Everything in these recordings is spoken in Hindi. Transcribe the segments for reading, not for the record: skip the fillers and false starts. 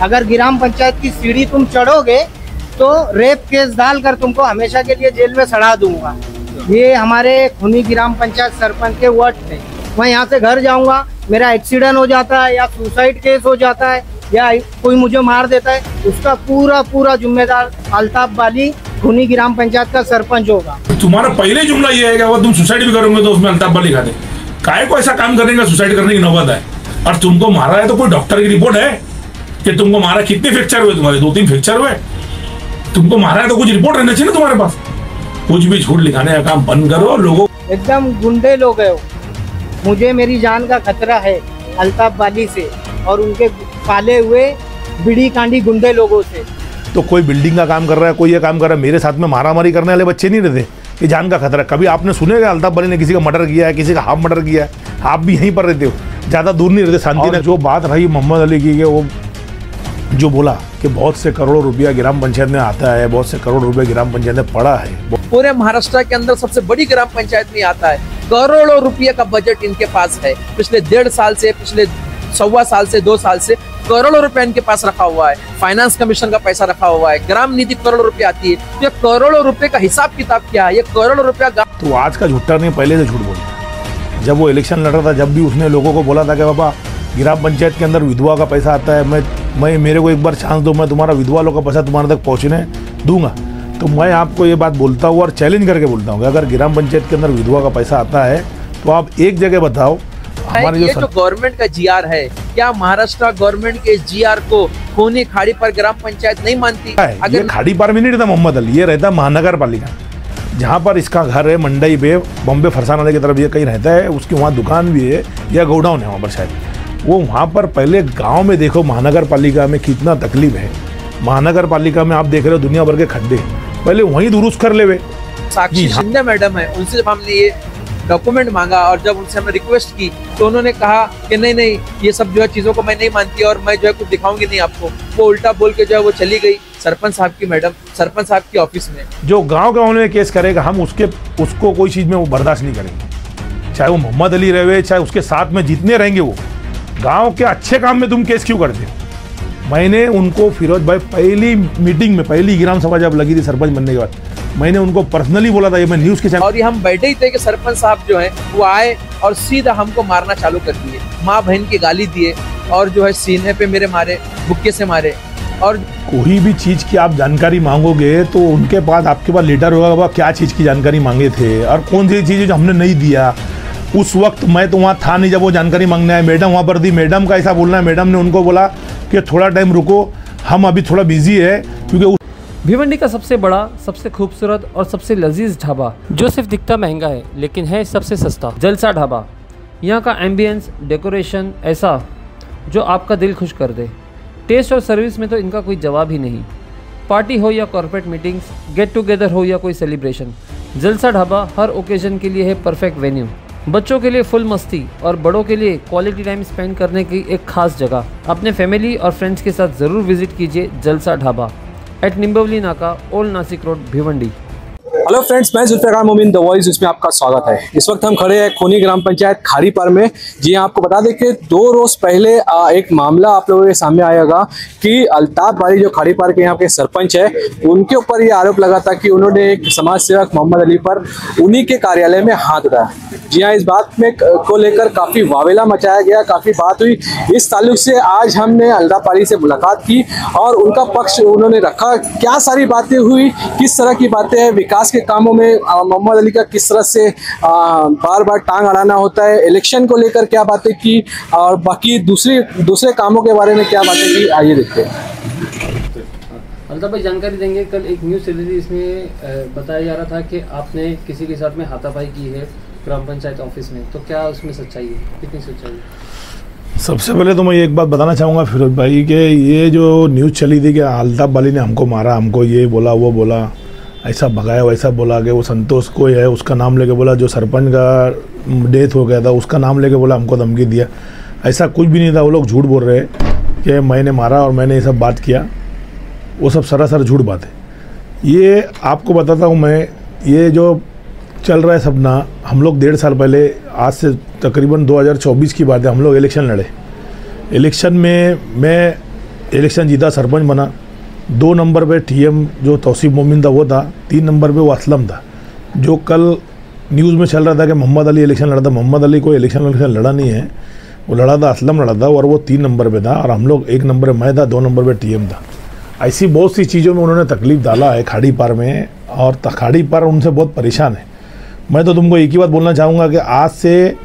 अगर ग्राम पंचायत की सीढ़ी तुम चढ़ोगे तो रेप केस डालकर तुमको हमेशा के लिए जेल में सड़ा दूंगा। ये हमारे खूनी ग्राम पंचायत सरपंच के वर्ड थे। मैं यहाँ से घर जाऊंगा, मेरा एक्सीडेंट हो जाता है या सुसाइड केस हो जाता है या कोई मुझे मार देता है, उसका पूरा जिम्मेदार अल्ताफ वाली खूनी ग्राम पंचायत का सरपंच होगा। तुम्हारा पहले जुमला ये है कि अगर तुम सुसाइड भी करोगे तो उसमें अल्ताफ वाली लिखा दे। काय को ऐसा काम करने का सुसाइड करने की नौबत है? और तुमको मारा है तो कोई डॉक्टर की रिपोर्ट है कि तुमको मारा? कितने फ्रैक्चर हुए तुम्हारे? 2-3 फ्रैक्चर हुए। तुमको मारा है तो कुछ रिपोर्ट रहना चाहिए ना तुम्हारे पास। कुछ भी झूठ लिखाने का काम बंद करो। लोगों एकदम गुंडे लोग है। मुझे मेरी जान का खतरा है अल्ताफ वाली से और उनके पाले हुए बीड़ी कांडी गुंडे लोगों से। तो कोई बिल्डिंग का काम कर रहा है, कोई ये काम कर रहा है, मेरे साथ में मारामारी करने वाले बच्चे नहीं रहते कि जान का खतरा। कभी आपने सुनेगा अल्ताफ वाली ने किसी का मर्डर किया है, किसी का हाफ मर्डर किया है? आप भी यहीं पर रहते हो, ज़्यादा दूर नहीं रहते शांति ने। जो बात रही मोहम्मद अली की, वो जो बोला कि बहुत से करोड़ों रुपया ग्राम पंचायत में आता है, बहुत से करोड़ रुपये ग्राम पंचायत में पड़ा है। पूरे महाराष्ट्र के अंदर सबसे बड़ी ग्राम पंचायत में आता है। करोड़ों रुपये का बजट इनके पास है। पिछले 1.5 साल से, पिछले 1.25 साल से, 2 साल से करोड़ों रुपया इनके पास रखा हुआ है। फाइनेंस कमीशन का पैसा रखा हुआ है। ग्राम नीति करोड़ों रुपया आती है। तो ये करोड़ों रुपए का हिसाब किताब क्या है? ये करोड़ों रुपया। तो आज का झूठा नहीं, पहले से झूठ बोलता। जब वो इलेक्शन लड़ रहा था, जब भी उसने लोगों को बोला था कि बाबा ग्राम पंचायत के अंदर विधवा का पैसा आता है, मैं मेरे को एक बार चांस दो, मैं तुम्हारा विधवा लोग का पैसा तुम्हारे तक पहुँचने दूंगा। तो मैं आपको ये बात बोलता हूँ और चैलेंज करके बोलता हूँ कि अगर ग्राम पंचायत के अंदर विधवा का पैसा आता है तो आप एक जगह बताओ। हमारे ये जो गवर्नमेंट का जीआर है, क्या महाराष्ट्र गवर्नमेंट के जीआर को खूनी खाड़ी पर ग्राम पंचायत नहीं मानती? अगर खाड़ी पार में नहीं रहता मोहम्मद अली, ये रहता महानगर पालिका, जहाँ पर इसका घर है मंडई पे, बॉम्बे फरसाना की तरफ ये कहीं रहता है। उसकी वहाँ दुकान भी है या गोडाउन है वहाँ पर शायद। वो वहाँ पर पहले गांव में देखो महानगर पालिका में कितना तकलीफ है। महानगर पालिका में आप देख रहे हो दुनिया भर के खड्डे, पहले वहीं दुरुस्त कर ले। साक्षी शिंदे मैडम है, उनसे जब हमने ये डॉक्यूमेंट मांगा और जब उनसे हमने रिक्वेस्ट की तो उन्होंने कहा कि नहीं ये सब जो है चीज़ों को मैं नहीं मानती और मैं जो है कुछ दिखाऊंगी नहीं आपको। वो उल्टा बोल के जो है वो चली गई सरपंच साहब की मैडम, सरपंच साहब की ऑफिस में। जो गांव के मामले में केस करेगा, हम उसको कोई चीज़ में वो बर्दाश्त नहीं करेंगे। चाहे वो मोहम्मद अली रहे, चाहे उसके साथ में जितने रहेंगे, वो गाँव के अच्छे काम में तुम केस क्यों करते हो? मैंने उनको फिरोज भाई पहली मीटिंग में, पहली ग्राम सभा जब लगी थी सरपंच बनने के बाद, मैंने उनको पर्सनली बोला था, ये मैं न्यूज़ के चैनल। और ये हम बैठे ही थे कि सरपंच साहब जो है वो आए और सीधा हमको मारना चालू कर दिए। माँ बहन की गाली दिए और जो है सीने पे मेरे मारे, बुक्के से मारे। और कोई भी चीज़ की आप जानकारी मांगोगे तो उनके पास, आपके पास लेटर होगा बाबा क्या चीज़ की जानकारी मांगे थे और कौन सी चीज़ जो हमने नहीं दिया। उस वक्त मैं तो वहाँ था नहीं जब वो जानकारी मांगने आए। मैडम वहाँ पर थी। मैडम का ऐसा बोलना है, मैडम ने उनको बोला कि थोड़ा टाइम रुको, हम अभी थोड़ा बिजी है। क्योंकि भिवंडी का सबसे बड़ा, सबसे खूबसूरत और सबसे लजीज ढाबा, जो सिर्फ दिखता महंगा है लेकिन है सबसे सस्ता, जलसा ढाबा। यहाँ का एम्बियंस, डेकोरेशन ऐसा जो आपका दिल खुश कर दे। टेस्ट और सर्विस में तो इनका कोई जवाब ही नहीं। पार्टी हो या कॉर्पोरेट मीटिंग्स, गेट टुगेदर हो या कोई सेलिब्रेशन, जलसा ढाबा हर ओकेजन के लिए है परफेक्ट वेन्यू। बच्चों के लिए फुल मस्ती और बड़ों के लिए क्वालिटी टाइम स्पेंड करने की एक खास जगह। अपने फैमिली और फ्रेंड्स के साथ ज़रूर विजिट कीजिए जलसा ढाबा एट निम्बवली नाका, old Nashik road, Bhiwandi. Hello friends, मैं जुल्फिकार मोमिन द वॉइस, इसमें आपका स्वागत है। इस वक्त हम खड़े हैं खूनी ग्राम पंचायत खारीपार में। जी हाँ, आपको बता दें कि 2 रोज पहले एक मामला आप लोगों के सामने आएगा कि अल्ताफ वाली जो खारीपार के यहाँ के सरपंच है, उनके ऊपर ये आरोप लगा था कि उन्होंने एक समाज सेवक मोहम्मद अली पर उन्हीं के कार्यालय में हाथ उठाया। जी हाँ, इस बात में को लेकर काफ़ी वावेला मचाया गया, काफ़ी बात हुई। इस ताल्लुक से आज हमने अल्ताफ वाली से मुलाकात की और उनका पक्ष उन्होंने रखा। क्या सारी बातें हुई, किस तरह की बातें हैं, विकास के कामों में मोहम्मद अली का किस तरह से बार बार टांग अड़ाना होता है, इलेक्शन को लेकर क्या बातें की और बाकी दूसरे कामों के बारे में क्या बातें की, आइए देखते हैं। अल्ताफ भाई जानकारी देंगे। कल एक न्यूज़ चली थी, इसमें बताया जा रहा था कि आपने किसी के साथ में हाथापाई की है ग्राम पंचायत ऑफिस में, तो क्या उसमें सच्चाई है, कितनी सच्चाई है? सबसे पहले तो मैं एक बात बताना चाहूँगा फिरोज भाई कि ये जो न्यूज़ चली थी कि अल्ताफ वाली ने हमको मारा, हमको ये बोला वो बोला, ऐसा भगाया वैसा बोला कि वो संतोष कोई है उसका नाम लेके बोला, जो सरपंच का डेथ हो गया था उसका नाम लेके बोला हमको धमकी दिया, ऐसा कुछ भी नहीं था। वो लोग झूठ बोल रहे हैं कि मैंने मारा और मैंने ये सब बात किया, वो सब सरासर झूठ बात है। ये आपको बताता हूँ मैं, ये जो चल रहा है सब ना, हम लोग 1.5 साल पहले, आज से तकरीबन 2024 की बात है, हम लोग इलेक्शन लड़े। इलेक्शन में मैं इलेक्शन जीता, सरपंच बना। 2 नंबर पे टीएम जो तौसीफ मोमिन था वो था। 3 नंबर पे वो असलम था, जो कल न्यूज़ में चल रहा था कि मोहम्मद अली इलेक्शन लड़ा था। मोहम्मद अली कोई इलेक्शन लड़ा नहीं है, वो लड़ा था, असलम लड़ा था, और वो 3 नंबर पे था, और हम लोग 1 नंबर पे मैं था, 2 नंबर पे टीएम था। ऐसी बहुत सी चीज़ों में उन्होंने तकलीफ डाला है खाड़ी पार में, और खाड़ी पार उनसे बहुत परेशान है। मैं तो तुमको एक ही बात बोलना चाहूँगा कि आज से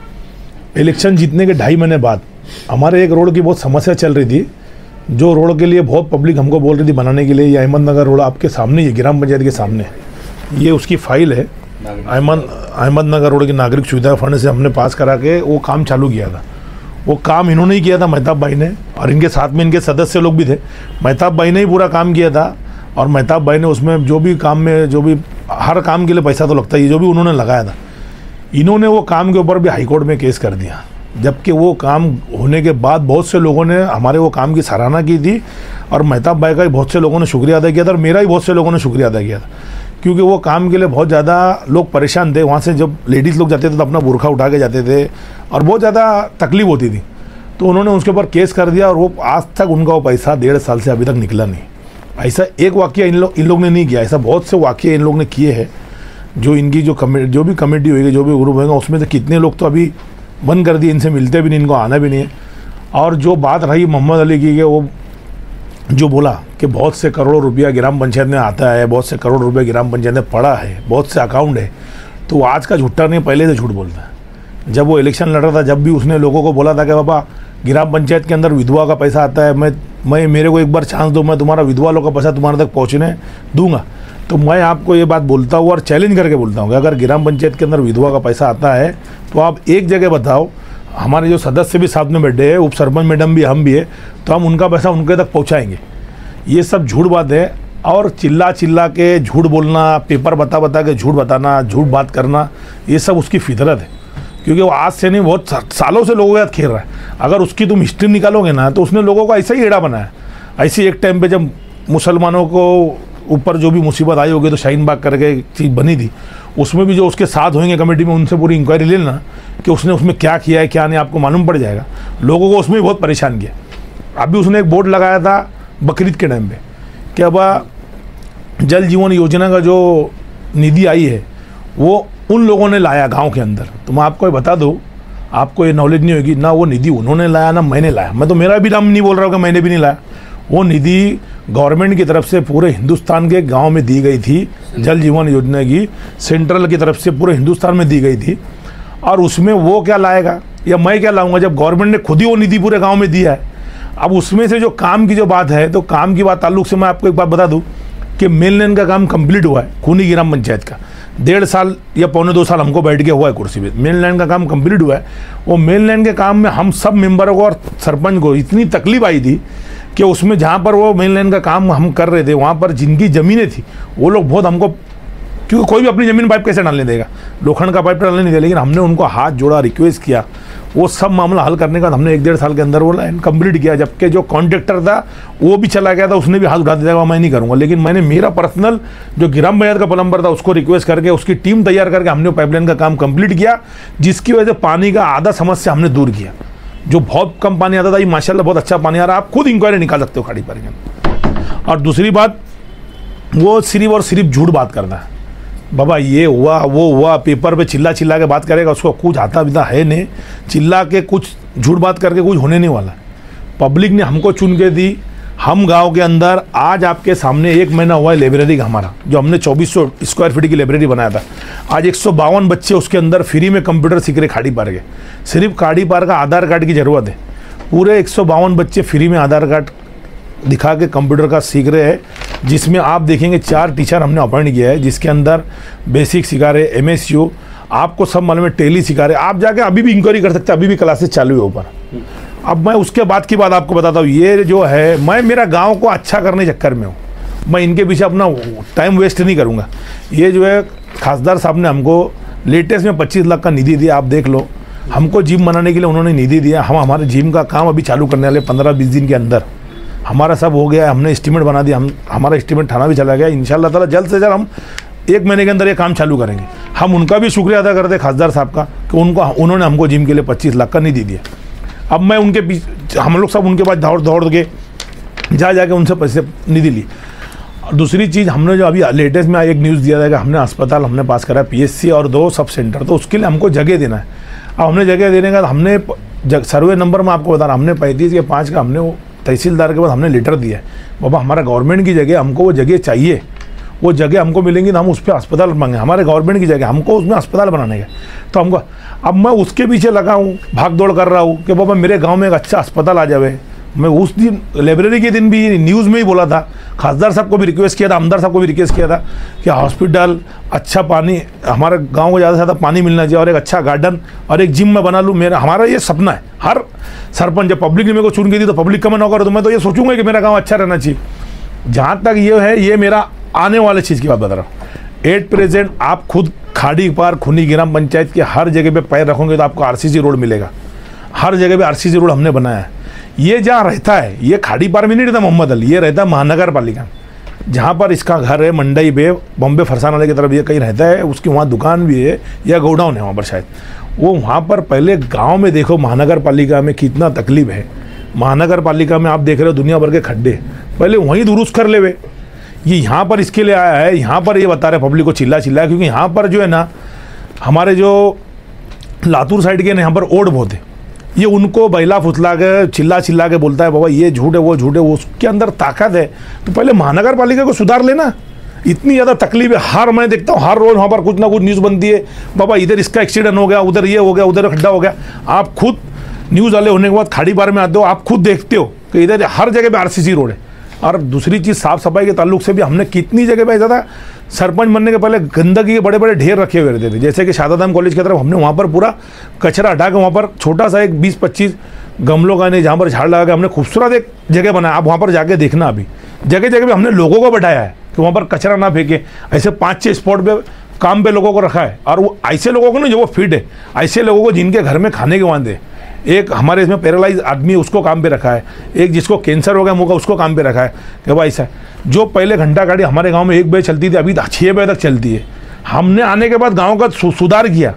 इलेक्शन जीतने के 2.5 महीने बाद हमारे एक रोड की बहुत समस्या चल रही थी, जो रोड के लिए बहुत पब्लिक हमको बोल रही थी बनाने के लिए। ये अहमदनगर रोड आपके सामने ही, ग्राम पंचायत के सामने, ये उसकी फाइल है। अहमदनगर रोड की नागरिक सुविधा फंड से हमने पास करा के वो काम चालू किया था। वो काम इन्होंने ही किया था, मेहताब भाई ने, और इनके साथ में इनके सदस्य लोग भी थे। मेहताब भाई ने ही पूरा काम किया था, और मेहताब भाई ने उसमें जो भी काम में, जो भी हर काम के लिए पैसा तो लगता ही, जो भी उन्होंने लगाया था, इन्होंने वो काम के ऊपर भी हाईकोर्ट में केस कर दिया। जबकि वो काम होने के बाद बहुत से लोगों ने हमारे वो काम की सराहना की थी, और मेहताब भाई का भी बहुत से लोगों ने शुक्रिया अदा किया था, और मेरा भी बहुत से लोगों ने शुक्रिया अदा किया था, क्योंकि वो काम के लिए बहुत ज़्यादा लोग परेशान थे। वहाँ से जब लेडीज़ लोग जाते थे तो अपना बुरखा उठा के जाते थे, और बहुत ज़्यादा तकलीफ होती थी। तो उन्होंने उसके ऊपर केस कर दिया, और वो आज तक उनका वो पैसा 1.5 साल से अभी तक निकला नहीं। ऐसा एक वाक़या इन लोग ने नहीं किया, ऐसा बहुत से वाक़ये इन लोग ने किए हैं। जो इनकी जो भी कमेटी होगी, जो भी ग्रुप होगा, उसमें से कितने लोग तो अभी बंद कर दिए, इनसे मिलते भी नहीं, इनको आना भी नहीं है। और जो बात रही मोहम्मद अली की, वो जो बोला कि बहुत से करोड़ों रुपया ग्राम पंचायत में आता है, बहुत से करोड़ रुपया ग्राम पंचायत में पड़ा है, बहुत से अकाउंट है, तो आज का झूठा नहीं, पहले से झूठ बोलता है। जब वो इलेक्शन लड़ रहा था, जब भी उसने लोगों को बोला था कि बाबा ग्राम पंचायत के अंदर विधवा का पैसा आता है, मैं मेरे को एक बार चांस दो, मैं तुम्हारा विधवा लोग का पैसा तुम्हारे तक पहुँचने दूंगा। तो मैं आपको ये बात बोलता हूँ और चैलेंज करके बोलता हूँ कि अगर ग्राम पंचायत के अंदर विधवा का पैसा आता है तो आप एक जगह बताओ, हमारे जो सदस्य भी साथ में बैठे हैं, उप सरपंच मैडम भी, हम भी है, तो हम उनका पैसा उनके तक पहुँचाएंगे। ये सब झूठ बात है, और चिल्ला चिल्ला के झूठ बोलना, पेपर बता के झूठ बताना, झूठ बात करना, ये सब उसकी फितरत है। क्योंकि वो आज से नहीं, बहुत सालों से लोगों के साथ खेल रहा है। अगर उसकी तुम हिस्ट्री निकालोगे ना, तो उसने लोगों को ऐसा ही एड़ा बनाया। ऐसे एक टाइम पे जब मुसलमानों को ऊपर जो भी मुसीबत आई होगी, तो शाहीन बाग करके एक चीज़ बनी थी, उसमें भी जो उसके साथ होंगे कमेटी में, उनसे पूरी इंक्वायरी ले लेना कि उसने उसमें क्या किया है क्या नहीं, आपको मालूम पड़ जाएगा। लोगों को उसमें भी बहुत परेशान किया। अभी उसने एक बोर्ड लगाया था बकरीद के टाइम पे कि अब जल जीवन योजना का जो निधि आई है वो उन लोगों ने लाया गांव के अंदर। तो मैं आपको ये बता दूं, आपको ये नॉलेज नहीं होगी, ना वो निधि उन्होंने लाया ना मैंने लाया। मैं तो मेरा भी नाम नहीं बोल रहा हूँ कि मैंने भी नहीं लाया। वो निधि गवर्नमेंट की तरफ से पूरे हिंदुस्तान के गांव में दी गई थी। जल जीवन योजना की सेंट्रल की तरफ से पूरे हिंदुस्तान में दी गई थी, और उसमें वो क्या लाएगा या मैं क्या लाऊंगा, जब गवर्नमेंट ने खुद ही वो निधि पूरे गाँव में दिया है। अब उसमें से जो काम की जो बात है, तो काम की बात ताल्लुक से मैं आपको एक बात बता दूं कि मेन लाइन का काम कंप्लीट हुआ है। खूनी ग्राम पंचायत का 1.5 साल या 1.25 साल हमको बैठ के हुआ है कुर्सी पे। मेन लाइन का काम कंप्लीट हुआ है। वो मेन लाइन के काम में हम सब मेंबरों को और सरपंच को इतनी तकलीफ आई थी कि उसमें जहाँ पर वो मेन लाइन का काम हम कर रहे थे, वहाँ पर जिनकी ज़मीनें थी वो लोग बहुत हमको, क्योंकि कोई भी अपनी ज़मीन पाइप कैसे डालने देगा, लोखंड का पाइप डालने नहीं देगा, लेकिन हमने उनको हाथ जोड़ा, रिक्वेस्ट किया। वो सब मामला हल करने का हमने 1-1.5 साल के अंदर वो लाइन कंप्लीट किया। जबकि जो कॉन्ट्रैक्टर था वो भी चला गया था, उसने भी हाथ उठा दिया, मैं नहीं करूँगा। लेकिन मैंने मेरा पर्सनल जो ग्राम पंचायत का प्लम्बर था उसको रिक्वेस्ट करके उसकी टीम तैयार करके हमने पाइपलाइन का काम कंप्लीट किया, जिसकी वजह से पानी का आधा समस्या हमने दूर किया। जो बहुत कम पानी आता था, ये माशाल्लाह बहुत अच्छा पानी आ रहा है। आप खुद इंक्वायरी निकाल सकते हो खाड़ी पार के। और दूसरी बात, वो सिर्फ और सिर्फ झूठ बात करना है। बाबा ये हुआ वो हुआ, पेपर पे चिल्ला चिल्ला के बात करेगा, उसको कुछ आता भी है नहीं। चिल्ला के कुछ झूठ बात करके कुछ होने नहीं वाला। पब्लिक ने हमको चुन के दी। हम गांव के अंदर आज आपके सामने 1 महीना हुआ है लाइब्रेरी का हमारा, जो हमने 2400 स्क्वायर फीट की लाइब्रेरी बनाया था। आज 152 बच्चे उसके अंदर फ्री में कंप्यूटर सीख रहे खाड़ी पार के। सिर्फ खाड़ी पार का आधार कार्ड की ज़रूरत है। पूरे 152 बच्चे फ्री में आधार कार्ड दिखा के कंप्यूटर का सीख रहे हैं, जिसमें आप देखेंगे 4 टीचर हमने अपॉइंट किया है, जिसके अंदर बेसिक सिखा रहे, MSU, आपको सब मालूम है, टेली सिखा रहे। आप जाके अभी भी इंक्वायरी कर सकते हैं, अभी भी क्लासेस चालू है ऊपर। अब मैं उसके बाद की बात आपको बताता हूँ। ये जो है, मैं मेरा गांव को अच्छा करने के चक्कर में हूँ, मैं इनके पीछे अपना टाइम वेस्ट नहीं करूँगा। ये जो है खासदार साहब ने हमको लेटेस्ट में 25 लाख का निधि दिया, आप देख लो। हमको जिम बनाने के लिए उन्होंने निधि दिया। हम हमारे जिम का काम अभी चालू करने वाले 15-20 दिन के अंदर हमारा सब हो गया है। हमने एस्टीमेट बना दिया, हमारा एस्टीमेट थाना भी चला गया। इंशाल्लाह ताला जल्द से जल्द हम 1 महीने के अंदर ये काम चालू करेंगे। हम उनका भी शुक्रिया अदा करते हैं खासदार साहब का कि उन्होंने हमको जिम के लिए 25 लाख का निधि दिया। अब मैं उनके पीछे, हम लोग सब उनके पास दौड़ के जा जाके उनसे पैसे निधि ली। और दूसरी चीज़, हमने जो अभी लेटेस्ट में एक न्यूज़ दिया था कि हमने अस्पताल हमने पास करा PSC और 2 सब सेंटर, तो उसके लिए हमको जगह देना है। अब हमने जगह देने का हमने सर्वे नंबर में आपको बता रहा, हमने 35 के 5 का हमने वो तहसीलदार के बाद हमने लेटर दिया है, बाबा हमारा गवर्नमेंट की जगह, हमको वो जगह चाहिए, वो जगह हमको मिलेंगी तो हम उस पर अस्पताल मांगे, हमारे गवर्नमेंट की जगह हमको उसमें अस्पताल बनाने का। तो हमको अब मैं उसके पीछे लगा हूँ, भाग दौड़ कर रहा हूँ कि बाबा मेरे गांव में एक अच्छा अस्पताल आ जाए। मैं उस दिन लाइब्रेरी के दिन भी न्यूज़ में ही बोला था, खासदार साहब को भी रिक्वेस्ट किया था, आमदार साहब को भी रिक्वेस्ट किया था कि हॉस्पिटल, अच्छा पानी, हमारे गांव को ज़्यादा से ज़्यादा पानी मिलना चाहिए और एक अच्छा गार्डन और एक जिम में बना लूँ। हमारा ये सपना है। हर सरपंच, जब पब्लिक ने मेरे को चुन के दी तो पब्लिक का मैं नौकर, तो मैं तो ये सोचूंगा कि मेरा गाँव अच्छा रहना चाहिए। जहाँ तक ये है, ये मेरा आने वाले चीज़ की बात बता रहा हूँ। एट प्रेजेंट आप खुद खाड़ी पार खुनी ग्राम पंचायत के हर जगह पे पैर रखोगे तो आपको RCC रोड मिलेगा। हर जगह पे RCC रोड हमने बनाया है। ये जहाँ रहता है, ये खाड़ी पार में नहीं रहता मोहम्मद अली, ये रहता है महानगर पालिका, जहाँ पर इसका घर है मंडई पे, बॉम्बे फरसान वाले की तरफ ये कहीं रहता है, उसकी वहाँ दुकान भी है या गोडाउन है वहाँ पर शायद। वो वहाँ पर पहले गाँव में देखो महानगर पालिका में कितना तकलीफ है। महानगर पालिका में आप देख रहे हो दुनिया भर के खड्डे, पहले वहीं दुरुस्त कर ले। ये यहाँ पर इसके लिए आया है, यहाँ पर ये बता रहे पब्लिक को चिल्ला, क्योंकि यहाँ पर जो है ना, हमारे जो लातूर साइड के ना, यहाँ पर ओड बहुत है। ये उनको बैला फुसला के चिल्ला के बोलता है बाबा ये झूठ है, वो झूठ है, वो उसके अंदर ताकत है। तो पहले महानगर पालिका को सुधार लेना। इतनी ज़्यादा तकलीफ है, हर मैं देखता हूँ हर रोज़ वहाँ पर कुछ ना कुछ न्यूज़ बनती है, बाबा इधर इसका एक्सीडेंट हो गया, उधर ये हो गया, उधर खड्डा हो गया। आप खुद न्यूज़ वाले होने के बाद खाड़ी पार में आते हो, आप खुद देखते हो कि इधर हर जगह पे RCC रोड है। और दूसरी चीज़, साफ़ सफाई के ताल्लुक से भी हमने कितनी जगह पे ऐसा था, सरपंच बनने के पहले गंदगी के बड़े बड़े ढेर रखे हुए रहते थे। जैसे कि शादादाम कॉलेज की तरफ हमने वहाँ पर पूरा कचरा हटा के वहाँ पर छोटा सा एक 20-25 गमलों का नहीं, जहाँ पर झाड़ लगा के हमने खूबसूरत एक जगह बनाया। आप वहाँ पर जाके देखना, अभी जगह जगह पे हमने लोगों को बैठाया है कि वहाँ पर कचरा ना फेंके। ऐसे 5-6 स्पॉट पे काम पे लोगों को रखा है, और वो ऐसे लोगों को नहीं जो वो फिट है, ऐसे लोगों को जिनके घर में खाने के वादे। एक हमारे इसमें पैरालाइज आदमी, उसको काम पे रखा है। एक जिसको कैंसर हो गया मुँह का, उसको काम पे रखा है कि भाई ऐसा जो पहले घंटा गाड़ी हमारे गांव में 1 बजे चलती थी, अभी 6 बजे तक चलती है। हमने आने के बाद गांव का सुधार किया।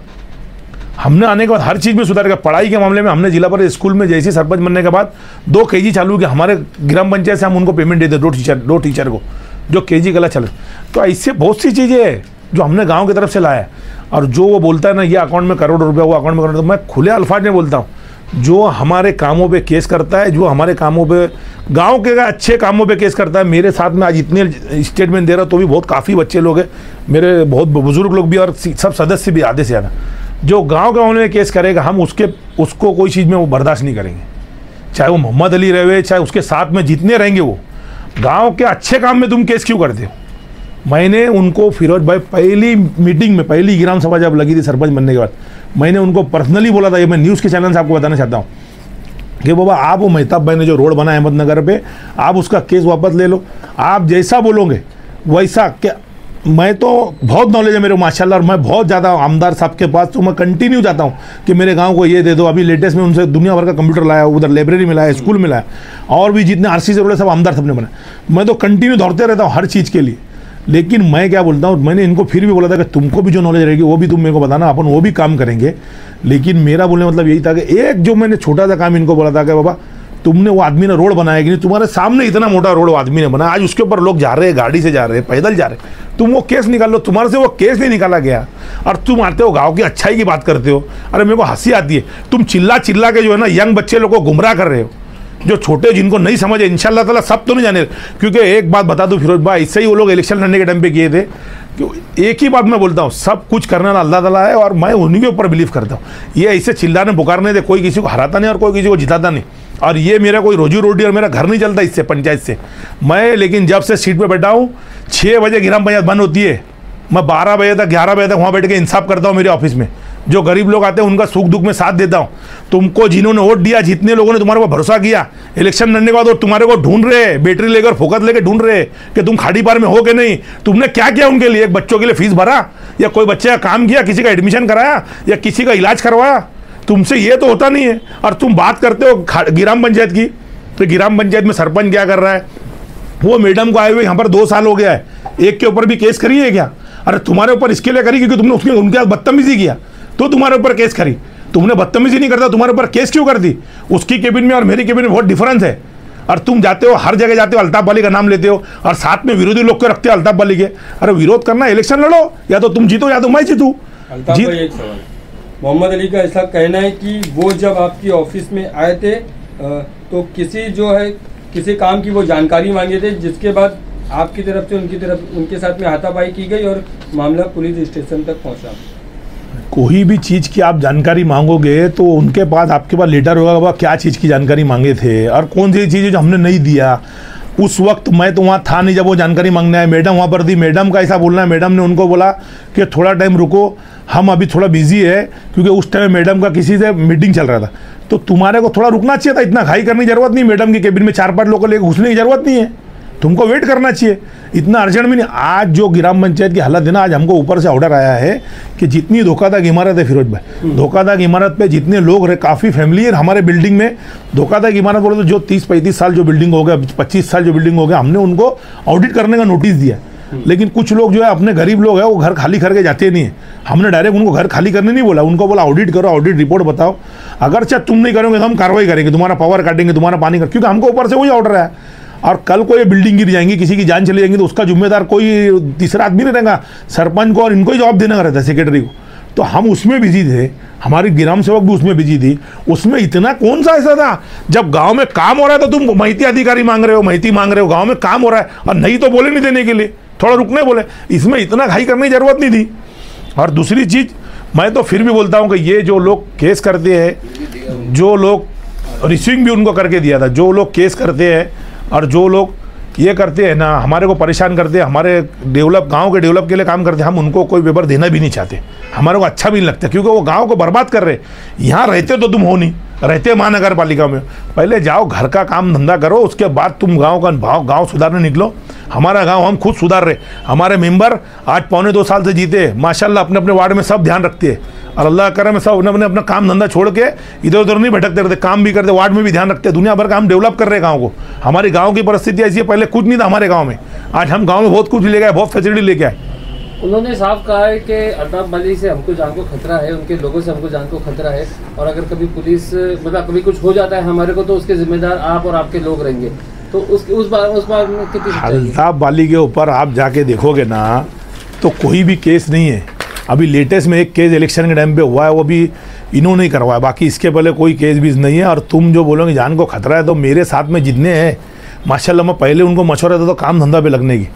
हमने आने के बाद हर चीज़ में सुधार किया। पढ़ाई के मामले में हमने जिला पर स्कूल में जैसे सरपंच बनने के बाद 2 KG चालू किया। हमारे ग्राम पंचायत से हम उनको पेमेंट देते 2 टीचर को, जो KG कला चले। तो ऐसे बहुत सी चीज़ें हैं जो हमने गाँव की तरफ से लाया। और जो वो बोलता है ना, ये अकाउंट में करोड़ रुपया, वो अकाउंट में करोड़, तो मैं खुले अल्फाज में बोलता हूँ, जो हमारे कामों पे केस करता है, जो हमारे कामों पे, गांव के अच्छे कामों पे केस करता है। मेरे साथ में आज इतने स्टेटमेंट दे रहा तो भी बहुत काफ़ी बच्चे लोग हैं, मेरे बहुत बुजुर्ग लोग भी और सब सदस्य भी आधे से ज़्यादा। जो गांव के मामले में केस करेगा, हम उसको कोई चीज़ में वो बर्दाश्त नहीं करेंगे, चाहे वो मोहम्मद अली रहे, चाहे उसके साथ में जितने रहेंगे। वो गाँव के अच्छे काम में तुम केस क्यों करते हो? मैंने उनको, फिरोज भाई, पहली मीटिंग में, पहली ग्राम सभा जब लगी थी सरपंच बनने के बाद, मैंने उनको पर्सनली बोला था, ये मैं न्यूज़ के चैनल से आपको बताना चाहता हूँ कि बाबा आप वो मेहताब भाई ने जो रोड बनाया अहमदनगर पे, आप उसका केस वापस ले लो। आप जैसा बोलोगे वैसा, क्या मैं तो बहुत नॉलेज है मेरे माशाल्लाह, और मैं बहुत ज़्यादा आमदार साहब के पास तो मैं कंटिन्यू जाता हूँ कि मेरे गांव को ये दे दो। अभी लेटेस्ट में उनसे दुनिया भर का कंप्यूटर लाया, उधर लाइब्रेरी में लाया, स्कूल में लाया, और भी जितने RCC रोड सब आमदार सबने बनाया। मैं तो कंटिन्यू दौड़ते रहता हूँ हर चीज़ के लिए। लेकिन मैं क्या बोलता हूँ, मैंने इनको फिर भी बोला था कि तुमको भी जो नॉलेज रहेगी वो भी तुम मेरे को बताना, अपन वो भी काम करेंगे। लेकिन मेरा बोलने मतलब यही था कि एक जो मैंने छोटा सा काम इनको बोला था कि बाबा तुमने, वो आदमी ने रोड बनाया कि नहीं, तुम्हारे सामने इतना मोटा रोड वो आदमी ने बनाया, आज उसके ऊपर लोग जा रहे हैं, गाड़ी से जा रहे हैं, पैदल जा रहे हैं, तुम वो केस निकाल लो। तुम्हारे से वो केस नहीं निकाला गया और तुम आते हो गाँव की अच्छाई की बात करते हो। अरे मेरे को हंसी आती है, तुम चिल्ला के जो है ना यंग बच्चे लोग को गुमराह कर रहे हो, जो छोटे जिनको नहीं समझे। इंशाल्लाह ताला सब तो नहीं जाने, क्योंकि एक बात बता दूं फिरोज भाई, इससे ही वो लोग इलेक्शन लड़ने के टाइम पे किए थे। एक ही बात मैं बोलता हूँ, सब कुछ करने वाला अल्लाह ताला है, और मैं उन्हीं के ऊपर बिलीव करता हूँ। ये ऐसे चिल्लाने पुकारने से कोई किसी को हराता नहीं और कोई किसी को जिताता नहीं। और ये मेरा कोई रोजी रोटी और मेरा घर नहीं चलता इससे, पंचायत से मैं। लेकिन जब से सीट पर बैठा हूँ, 6 बजे ग्राम पंचायत बंद होती है, मैं 12 बजे तक 11 बजे तक वहाँ बैठ के इंसाफ करता हूँ मेरे ऑफिस में। जो गरीब लोग आते हैं उनका सुख दुख में साथ देता हूँ। तुमको जिन्होंने वोट दिया, जितने लोगों ने तुम्हारे को भरोसा किया, इलेक्शन लड़ने के बाद वो तुम्हारे को ढूंढ रहे, बैटरी लेकर फोकस लेकर ढूंढ रहे कि तुम खाड़ी पार में हो कि नहीं। तुमने क्या किया उनके लिए? एक बच्चों के लिए फीस भरा, या कोई बच्चे का काम किया, किसी का एडमिशन कराया, या किसी का इलाज करवाया? तुमसे ये तो होता नहीं है। और तुम बात करते हो ग्राम पंचायत की, तो ग्राम पंचायत में सरपंच क्या कर रहा है? वो मैडम को आए हुए यहाँ पर 2 साल हो गया है, एक के ऊपर भी केस करी है क्या? अरे तुम्हारे ऊपर इसके लिए करी क्योंकि तुमने उनके साथ बदतमीजी किया, तो तुम्हारे ऊपर केस करी। तुमने बदतमीजी नहीं करता, तुम्हारे ऊपर केस क्यों कर दी? उसकी केबिन में और मेरी केबिन में बहुत डिफरेंस है। और तुम जाते हो हर जगह जाते हो, अल्ताफ वाली का नाम लेते हो और साथ में विरोधी लोग को रखते हो अल्ताफ वाली के। अरे विरोध करना, इलेक्शन लड़ो, या तो तुम जीतो या तो मैं जीतूं। अल्ताफ भाई एक सवाल, मोहम्मद अली का ऐसा कहना है कि वो जब आपकी ऑफिस में आए थे तो किसी काम की वो जानकारी मांगे थे, जिसके बाद आपकी तरफ से उनके साथ में हाथापाई की गई और मामला पुलिस स्टेशन तक पहुंचा। कोई भी चीज़ की आप जानकारी मांगोगे तो उनके पास आपके पास लेटर होगा वह क्या चीज़ की जानकारी मांगे थे और कौन सी चीज़ जो हमने नहीं दिया। उस वक्त मैं तो वहाँ था नहीं जब वो जानकारी मांगने आए, मैडम वहाँ पर थी। मैडम का ऐसा बोलना है, मैडम ने उनको बोला कि थोड़ा टाइम रुको, हम अभी थोड़ा बिजी है, क्योंकि उस टाइम मैडम का किसी से मीटिंग चल रहा था। तो तुम्हारे को थोड़ा रुकना चाहिए था, इतना घाई करने की जरूरत नहीं। मैडम की केबिन में 4-5 लोगों को लेकर घुसने की जरूरत नहीं है, तुमको वेट करना चाहिए, इतना अर्जेंट भी नहीं। आज जो ग्राम पंचायत की हालत है ना, आज हमको ऊपर से ऑर्डर आया है कि जितनी धोखाधड़ी इमारत है फिरोज भाई, धोखाधड़ी इमारत पे जितने लोग रहे, काफ़ी फैमिली है हमारे बिल्डिंग में। धोखाधड़ी इमारत बोले तो जो 30-35 साल जो बिल्डिंग हो गया, 25 साल जो बिल्डिंग हो गया, हमने उनको ऑडिट करने का नोटिस दिया। लेकिन कुछ लोग जो है अपने गरीब लोग हैं वो घर खाली करके जाते नहीं है। हमने डायरेक्ट उनको घर खाली करने नहीं बोला, उनको बोला ऑडिट करो, ऑडिट रिपोर्ट बताओ। अगर चाहे तुम नहीं करोगे तो हम कार्रवाई करेंगे, तुम्हारा पावर काटेंगे, तुम्हारा पानी कर, क्योंकि हमको ऊपर से वही ऑर्डर है। और कल को ये बिल्डिंग गिर जाएंगी, किसी की जान चली जाएंगी, तो उसका जिम्मेदार कोई तीसरा आदमी नहीं रहेगा, सरपंच को और इनको ही जवाब देना रहता है, सेक्रेटरी को। तो हम उसमें बिजी थे, हमारी ग्राम सेवक भी उसमें बिजी थी। उसमें इतना कौन सा ऐसा था, जब गांव में काम हो रहा है तो तुम माहिती अधिकारी मांग रहे हो, माहिती मांग रहे हो, गांव में काम हो रहा है और नहीं तो बोले नहीं देने के लिए, थोड़ा रुकने बोले। इसमें इतना घाई करने की जरूरत नहीं थी। और दूसरी चीज़ मैं तो फिर भी बोलता हूँ कि ये जो लोग केस करते हैं, जो लोग रिसीविंग भी उनको करके दिया था, जो लोग केस करते हैं और जो लोग ये करते हैं ना, हमारे को परेशान करते हैं, हमारे गांव के डेवलप के लिए काम करते हैं, हम उनको कोई पेपर देना भी नहीं चाहते, हमारे को अच्छा भी नहीं लगता, क्योंकि वो गांव को बर्बाद कर रहे। यहाँ रहते तो तुम हो नहीं, रहते महानगर पालिका में, पहले जाओ घर का काम धंधा करो, उसके बाद तुम गांव का गांव सुधारने निकलो। हमारा गांव हम खुद सुधार रहे, हमारे मेंबर आज 1.25-2 साल से जीते माशाल्लाह, अपने अपने वार्ड में सब ध्यान रखते हैं और अल्लाह करम सब उन्होंने अपना काम धंधा छोड़ के इधर उधर नहीं भटकते रहते, काम भी करते, वार्ड में भी ध्यान रखते हैं। दुनिया भर का हम डेवलप कर रहे हैं गाँव को। हमारी गाँव की परिस्थिति ऐसी है, पहले कुछ नहीं था हमारे गाँव में, आज हम गाँव में बहुत कुछ ले गए, बहुत फैसिलिटी लेके आए। उन्होंने साफ कहा है कि अल्ताफ वाली से हमको जान को खतरा है, उनके लोगों से हमको जान को खतरा है, और अगर कभी पुलिस मतलब कभी कुछ हो जाता है हमारे को तो उसके जिम्मेदार आप और आपके लोग रहेंगे। तो उस बार में कितनी अल्ताफ वाली के ऊपर आप जाके देखोगे ना तो कोई भी केस नहीं है। अभी लेटेस्ट में एक केस इलेक्शन के टाइम पे हुआ है, वो भी इन्होंने ही करवाया, बाकी इसके पहले कोई केस भी नहीं है। और तुम जो बोलोगे जान को खतरा है, तो मेरे साथ में जितने हैं माशाल्लाह, मैं पहले उनको मशवरा देता तो काम धंधा पे लगने की,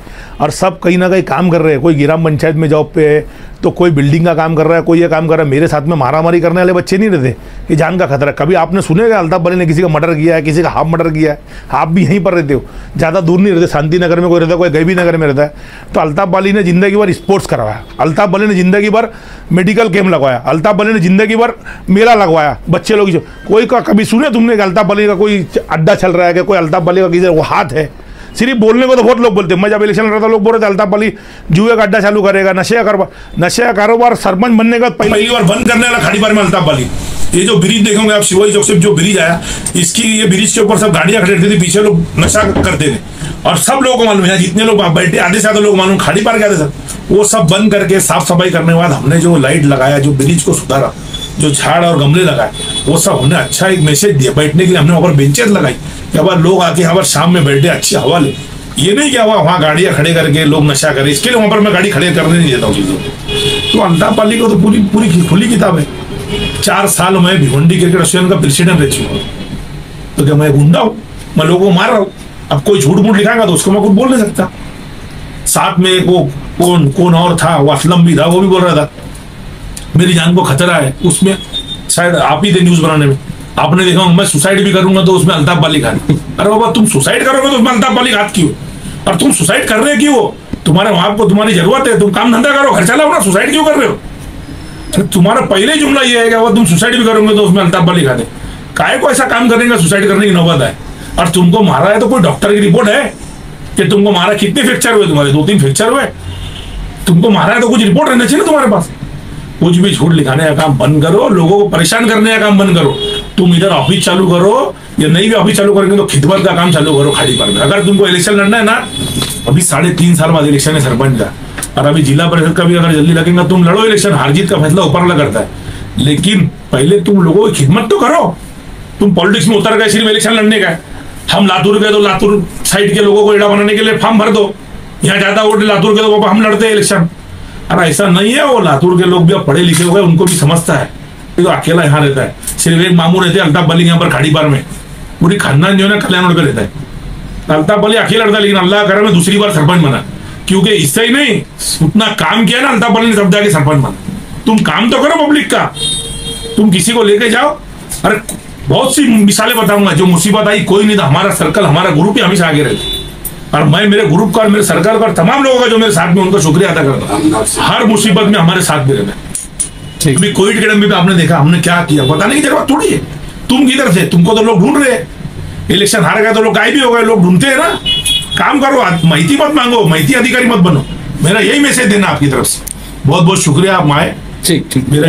और सब कहीं ना कहीं काम कर रहे हैं। कोई ग्राम पंचायत में जॉब पे है, तो कोई बिल्डिंग का काम कर रहा है, कोई ये काम कर रहा है। मेरे साथ में मारामारी करने वाले बच्चे नहीं रहते कि जान का खतरा। कभी आपने सुनेगा अल्ताफ वाली ने किसी का मर्डर किया है, किसी का हाफ मर्डर किया है? आप भी यहीं पर रहते हो, ज़्यादा दूर नहीं रहते, शांति नगर में कोई रहता है, कोई गैबी नगर में रहता है। तो अल्ताफ वाली ने ज़िंदगी भर स्पोर्ट्स करवाया, अल्ताफ वाली ने ज़िंदगी भर मेडिकल कैंप लगवाया, अल्ताफ वाली ने ज़िंदगी भर मेला लगवाया बच्चे लोग। कोई का कभी सुने तुमने कि अल्ताफ वाली का कोई अड्डा चल रहा है, कि कोई अल्ताफ वाली का किसी वो हाथ है? सिर्फ बोलने को तो बहुत लोग बोलते हैं। मैं जब इलेक्शन लड़ रहा था लोग बोल रहे थे अल्ताफ वाली जुए का अड्डा चालू करेगा, नशे का कारोबार सरपंच बनने का पहली बार बंद करने वाला खाड़ी पार में अल्ताफ वाली। ये जो ब्रिज देखोगे आप, शिवाजी चौक से जो ब्रिज आया, इसकी ये ब्रिज के ऊपर सब गाड़ियां खड़ी रहती थी, पीछे लोग नशा करते थे, और सब लोगों को मालूम है, जितने लोग बैठे आधे से आधे लोग मालूम खाड़ी पार के आते सर, वो सब बंद करके साफ सफाई करने के बाद हमने जो लाइट लगाया, जो ब्रिज को सुधारा, जो झाड़ और गमले लगाए, वो सब हमने अच्छा एक मैसेज दिया। बैठने के लिए हमने वहाँ पर बेंचेस लगाई कि अब लोग आके यहाँ पर शाम में बैठे, अच्छी हवा ले। ये नहीं क्या हुआ वहाँ गाड़ियाँ खड़े करके लोग नशा करें, इसके लिए वहाँ पर मैं गाड़ी खड़े करने नहीं देता हूँ चीज़ों को। तो अल्ताफ वाली को तो पूरी खुली किताब है। 4 साल में भिवंडी क्रिकेट एसोसिएशन का प्रेसिडेंट रह चुका हूँ, तो क्या मैं गुंडा हूँ? मैं लोगों को मार रहा हूँ? अब कोई झूठ मूठ लिखाएगा तो उसको मैं कुछ बोल नहीं सकता। साथ में वो कौन और था, वो असलम भी था, वो भी बोल रहा था मेरी जान को खतरा है। उसमें शायद आप ही थे न्यूज बनाने में, आपने देखा मैं सुसाइड भी करूंगा तो उसमें अल्ताफ वाली घात। अरे बाबा, तुम सुसाइड करोगे तो उसमें अल्ताफ वाली घात क्यों? और तुम सुसाइड कर रहे क्यों? तुम्हारे वहां को तुम्हारी जरूरत है, तुम काम धंधा करो, घर चलाओ ना, सुसाइड क्यों कर रहे हो? तुम्हारा पहले जुमला ये है कि वो तुम सुसाइड भी करोगे तो उसमें अल्ताफ वाली घात है। काय को ऐसा काम करने का सुसाइड करने की नौबत है? और तुमको मारा है तो कोई डॉक्टर की रिपोर्ट है कि तुमको मारा? कितने फ्रैक्चर हुए तुम्हारे? 2-3 फ्रैक्चर हुए। तुमको मारा है तो कुछ रिपोर्ट रहना चाहिए ना तुम्हारे पास। कुछ भी झूठ लिखाने का काम बंद करो, लोगों को परेशान करने का काम बंद करो। तुम इधर ऑफिस चालू करो, या नहीं भी ऑफिस चालू करेंगे तो खिदमत का काम चालू करो खाड़ी पर में। अगर तुमको इलेक्शन लड़ना है ना, अभी 3.5 साल बाद इलेक्शन है सरपंच का, और अभी जिला परिषद का भी अगर जल्दी लगेगा, तुम लड़ो इलेक्शन, हार जीत का फैसला ऊपर वाला करता है। लेकिन पहले तुम लोगों की खिदमत तो करो। तुम पॉलिटिक्स में उतर गए सिर्फ इलेक्शन लड़ने का है, हम लातूर के तो लातूर साइड के लोगों को एड़ा बनाने के लिए फॉर्म भर दो, यहाँ ज्यादा वोट लातूर के तो हम लड़ते हैं इलेक्शन। अरे ऐसा नहीं है, वो लातूर के लोग भी अब पढ़े लिखे हुए, उनको भी समझता है। तो अकेला यहाँ रहता है, सिर्फ एक मामू रहते हैं अल्ताफ बली यहाँ पर खाड़ी पार में, पूरी खानदान जो है ना कल्याण रोड पे रहता है। अल्ताफ बली अकेला रहता है, लेकिन अल्लाह करे मैं दूसरी बार सरपंच बना, क्योंकि इससे ही नहीं उतना काम किया ना अल्ताफ बली ने, तब जाके सरपंच बना। तुम काम तो करो पब्लिक का, तुम किसी को लेके जाओ। अरे बहुत सी मिसालें बताऊंगा, जो मुसीबत आई कोई नहीं था, हमारा सर्कल हमारा ग्रुप ही हमेशा आगे रहता। और मैं मेरे ग्रुप का और मेरे सरकार का और तमाम लोगों का जो मेरे साथ में, उनका शुक्रिया अदा करता हूँ। हर मुसीबत में हमारे साथ में रहना। अभी कोविड के टाइम में आपने देखा हमने क्या किया, बताने की जरूरत थोड़ी है। तुम किधर थे, तुमको तो लोग ढूंढ रहे हैं। इलेक्शन हार गया तो लोग गायब भी हो गए, लोग ढूंढते हैं ना। काम करो, माहिती मत मांगो, माहिती अधिकारी मत बनो। मेरा यही मैसेज देना आपकी तरफ से। बहुत बहुत शुक्रिया आप आए। ठीक ठीक। मेरा